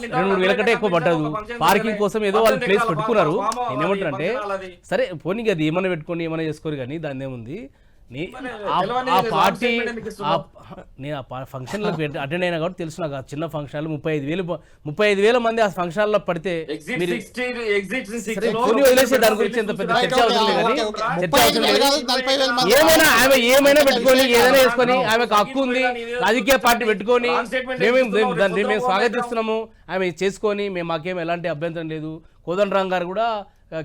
2-3 వేల కంటే ఎక్కువ పట్టదు. పార్కింగ్ కోసం ఏదో వాళ్ళు ప్లేస్ పెట్టుకున్నారు. నేనేమంటానంటే సరే పోనీ అది ఏమైనా పెట్టుకొని ఏమైనా చేసుకోరు కానీ దాన్ని ఏముంది. ఆ పార్టీ నేను ఆ ఫంక్షన్లకు అటెండ్ అయినా కాబట్టి తెలుసు నాకు. చిన్న ఫంక్షన్లు 35,000 మంది ఆ ఫంక్షన్లో పడితే వదిలేసే దాని గురించి ఎంత పెద్ద చర్చ అవసరం లేదు కానీ ఏమైనా ఆమె ఏమైనా పెట్టుకొని ఏదైనా వేసుకొని ఆమెకు హక్కు ఉంది. రాజకీయ పార్టీ పెట్టుకొని మేము స్వాగతిస్తున్నాము. ఆమె చేసుకొని మాకేం ఎలాంటి అభ్యంతరం లేదు. కోదండరాం గారు కూడా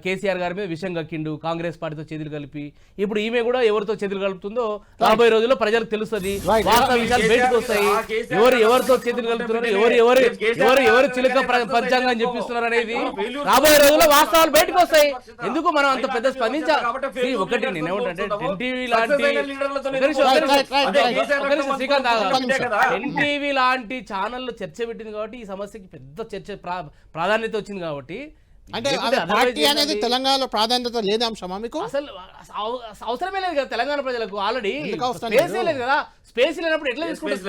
కేసీఆర్ గారి మీద విషయం కక్కిండు, కాంగ్రెస్ పార్టీతో చేతులు కలిపి. ఇప్పుడు ఈమె కూడా ఎవరితో చేతులు కలుపుతుందో రాబోయే రోజుల్లో ప్రజలకు తెలుస్తుంది. వాస్తవ విషయాలు బయటకు వస్తాయి. ఎవరితో చేతులు కలుపుతున్నారు, ఎవరు చిలుక పంచాంగం చెప్పిస్తున్నారు అనేది రాబోయే రోజుల్లో వాస్తవాలు బయటకు వస్తాయి. ఎందుకు మనం అంత పెద్ద స్పందించాలి? ఒకటి నేనేమంటే ఎన్టీవీ లాంటి ఛానళ్ళు చర్చ పెట్టింది కాబట్టి ఈ సమస్యకి పెద్ద చర్చ ప్రాధాన్యత వచ్చింది. కాబట్టి అంటే పార్టీ అనేది తెలంగాణలో ప్రాధాన్యత లేని అంశమా మీకు? అసలు అవసరమే లేదు కదా తెలంగాణ ప్రజలకు. ఆల్రెడీ స్పేస్ లేదు కదా. స్పేస్ లేనప్పుడు ఎట్లా తీసుకుంటారు?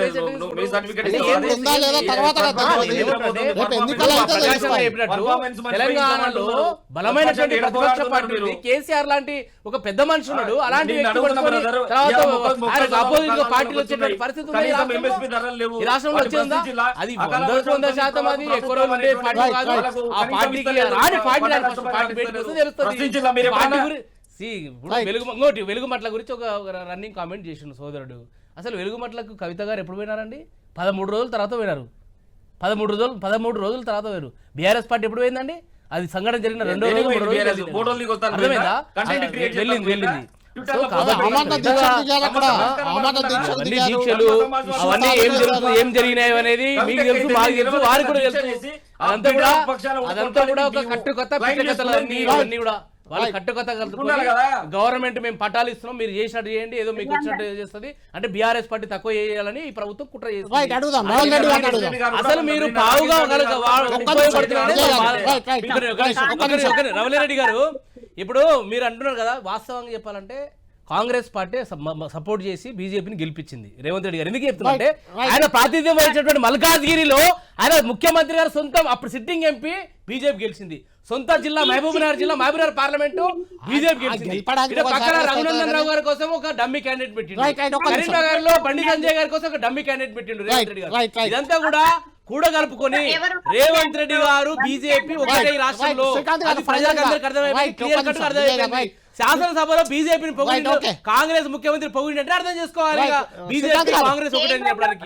తెలంగాణలో బలమైనటువంటి ప్రతిపక్ష పార్టీ ఉంది. కేసీఆర్ లాంటి ఒక పెద్ద మనిషి ఉన్నాడు. అలాంటి వ్యక్తి అపోజిట్ గా పార్టీలు వచ్చేటువంటి పరిస్థితి ఈ రాష్ట్రంలో వచ్చిందా? అది 100% అది ఎక్కువ రోజులు ఉండే పార్టీ కాదు. ఆ పార్టీకి వెలుగుమట్ల గురించి ఒక రన్నింగ్ కామెంట్ చేసిండు సోదరుడు. అసలు వెలుగుమట్లకు కవిత గారు ఎప్పుడు పోయినారండి? 13 రోజుల తర్వాత పోయినారు. 13 రోజుల తర్వాత పోయారు. బీఆర్ఎస్ పార్టీ ఎప్పుడు పోయిందండి? అది సంఘటన జరిగిన 2 రోజులు 3 రోజులు అర్థమైందా? వెళ్ళింది. దీక్షలు అవన్నీ ఏం జరిగినాయి అనేది మీకు తెలుసు, మాకు తెలుసు, వారికి కూడా తెలుసు. అదంతా కూడా ఒక కట్టుకొత్త పిట్టకథలు అన్ని కూడా వాళ్ళు కట్టుకొత్త కలుపుకొని గవర్నమెంట్ మేము పట్టాలు ఇస్తున్నాం, మీరు చేసినట్టు చేయండి, ఏదో మీకు వచ్చినట్టు చేస్తుంది అంటే బీఆర్ఎస్ పార్టీ తక్కువ చేయాలని ఈ ప్రభుత్వం కుట్ర చేస్తుంది. అసలు మీరు పావుగా రవలిరెడ్డి గారు ఇప్పుడు మీరు అంటున్నారు కదా, వాస్తవంగా చెప్పాలంటే కాంగ్రెస్ పార్టీ సపోర్ట్ చేసి బీజేపీని గెలిపించింది రేవంత్ రెడ్డి గారు. ఎందుకు చెప్తున్నారంటే ఆయన ప్రాతినిధ్యం వహించినటువంటి మల్కాజ్గిరిలో ఆయన ముఖ్యమంత్రి గారు సొంతం అప్పుడు సిట్టింగ్ ఎంపీ బీజేపీ గెలిచింది. సొంత జిల్లా మహబూబ్నగర్ జిల్లా మహబూబ్నగర్ పార్లమెంటు బీజేపీ గెలిచింది. పక్కన రఘునందన్ రావు గారి కోసం ఒక డమ్మీ క్యాండిడేట్ పెట్టిండు. కరీంనగర్ లో బండి సంజయ్ గారి కోసం ఒక డమ్మీ క్యాండిడేట్ పెట్టిండు రేవంత్ రెడ్డి గారు. ఇదంతా కూడా కలుపుకొని రేవంత్ రెడ్డి గారు బీజేపీ ఒకటే రాష్ట్రంలో ప్రజలందరికీ అర్థమైంది. శాసనసభలో బీజేపీని పొగిడి కాంగ్రెస్ ముఖ్యమంత్రి పొగిడి అంటే అర్థం చేసుకోవాలి. బీజేపీ కాంగ్రెస్ ఒకటే చెప్పడానికి.